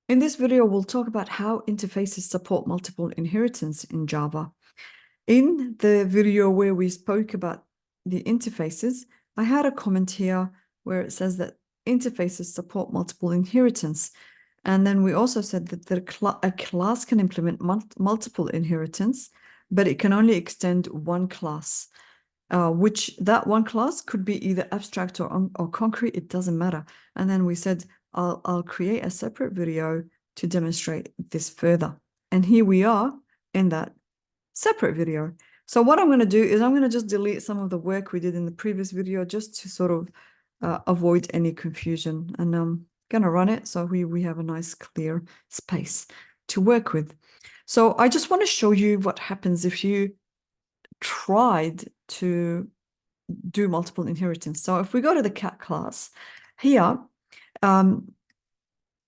In this video, we'll talk about how interfaces support multiple inheritance in Java. In the video where we spoke about the interfaces, I had a comment here where it says that interfaces support multiple inheritance. And then we also said that a class can implement multiple inheritance, but it can only extend one class, which that one class could be either abstract or concrete, it doesn't matter. And then we said, I'll create a separate video to demonstrate this further. And here we are in that separate video. So what I'm going to do is I'm going to just delete some of the work we did in the previous video just to sort of avoid any confusion. And I'm going to run it so we have a nice clear space to work with. So I just want to show you what happens if you tried to do multiple inheritance. So if we go to the cat class here,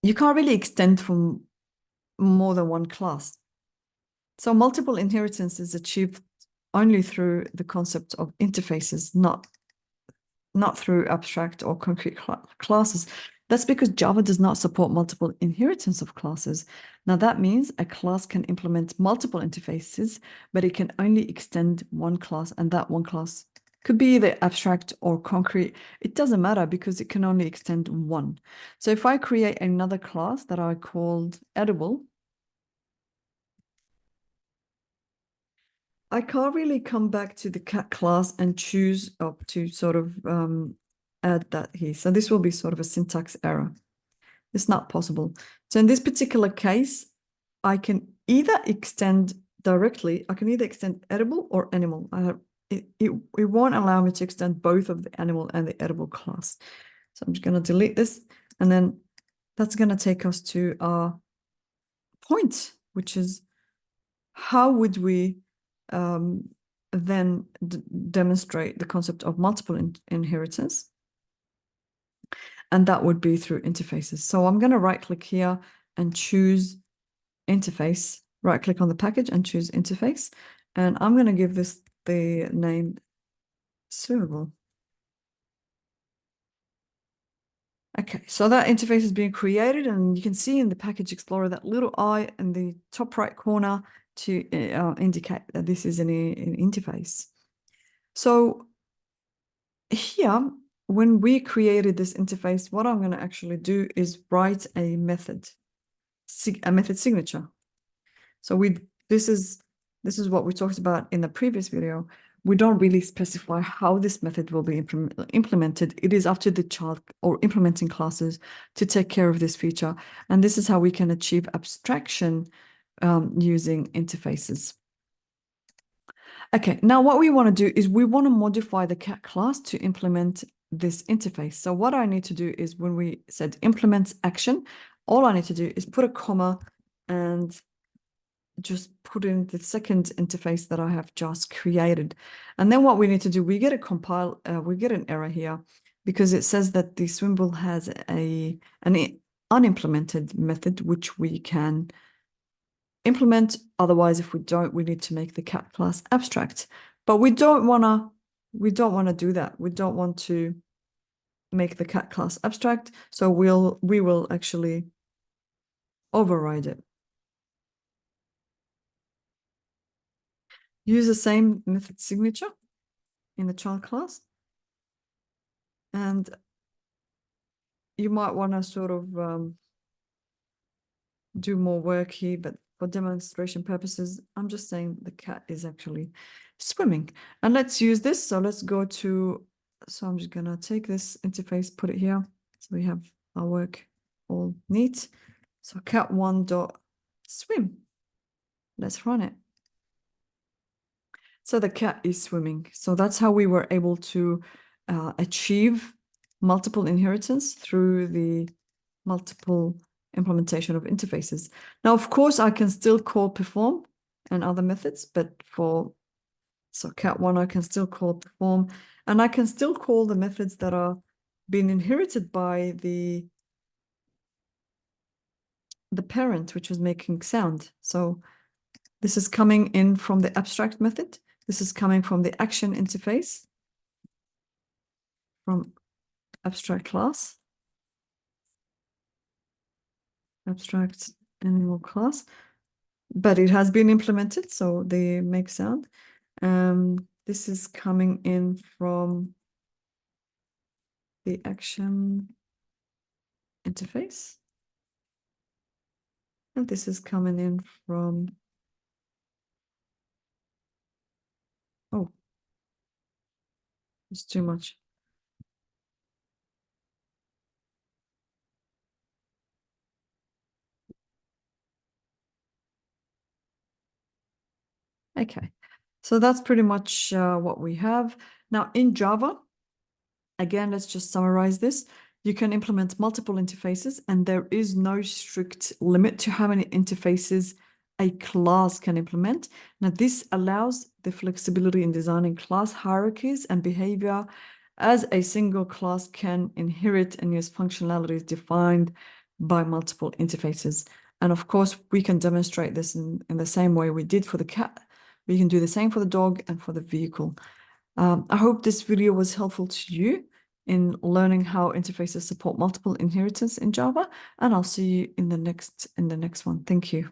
you can't really extend from more than one class. So multiple inheritance is achieved only through the concept of interfaces, not through abstract or concrete classes. That's because Java does not support multiple inheritance of classes. Now that means a class can implement multiple interfaces, but it can only extend one class, and that one class could be either abstract or concrete. It doesn't matter because it can only extend one. So if I create another class that I called edible, I can't really come back to the cat class and choose up to sort of add that here. So this will be sort of a syntax error. It's not possible. So in this particular case, I can either extend directly, I can either extend edible or animal. It won't allow me to extend both of the animal and the edible class. So I'm just going to delete this, and then that's going to take us to our point, which is how would we then demonstrate the concept of multiple inheritance? And that would be through interfaces. So I'm going to right click here and choose interface, right click on the package and choose interface. And I'm going to give this the name Swimmable. Okay, so that interface is being created, and you can see in the Package Explorer that little eye in the top right corner to indicate that this is an interface. So here, when we created this interface, what I'm going to actually do is write a method signature. So this is what we talked about in the previous video. We don't really specify how this method will be implemented. It is up to the child or implementing classes to take care of this feature. And this is how we can achieve abstraction using interfaces. Okay, now what we want to do is we want to modify the cat class to implement this interface. So what I need to do is when we said implements action, all I need to do is put a comma and just put in the second interface that I have just created. And then what we need to do, we get an error here because it says that the Swimble has an unimplemented method, which we can implement. Otherwise, if we don't, we need to make the cat class abstract. But we don't want to do that. We don't want to make the cat class abstract. So we will actually override it. Use the same method signature in the child class. And you might want to sort of do more work here, but for demonstration purposes, I'm just saying the cat is actually swimming. And let's use this. So let's go to, so I'm just going to take this interface, put it here. So we have our work all neat. So cat1.swim. Let's run it. So the cat is swimming. So that's how we were able to achieve multiple inheritance through the multiple implementation of interfaces. Now, of course, I can still call perform and other methods, but so cat1, I can still call perform, and I can still call the methods that are being inherited by the parent, which was making sound. So this is coming in from the abstract method. This is coming from the action interface from abstract class. abstract animal class, but it has been implemented, so they make sound. This is coming in from the action interface. And this is coming in from, oh, it's too much. Okay, so that's pretty much what we have. Now in Java, again, let's just summarize this. You can implement multiple interfaces, and there is no strict limit to how many interfaces a class can implement. Now, this allows the flexibility in designing class hierarchies and behavior, as a single class can inherit and use functionalities defined by multiple interfaces. And of course, we can demonstrate this in the same way we did for the cat. We can do the same for the dog and for the vehicle. I hope this video was helpful to you in learning how interfaces support multiple inheritance in Java, and I'll see you in the next one. Thank you.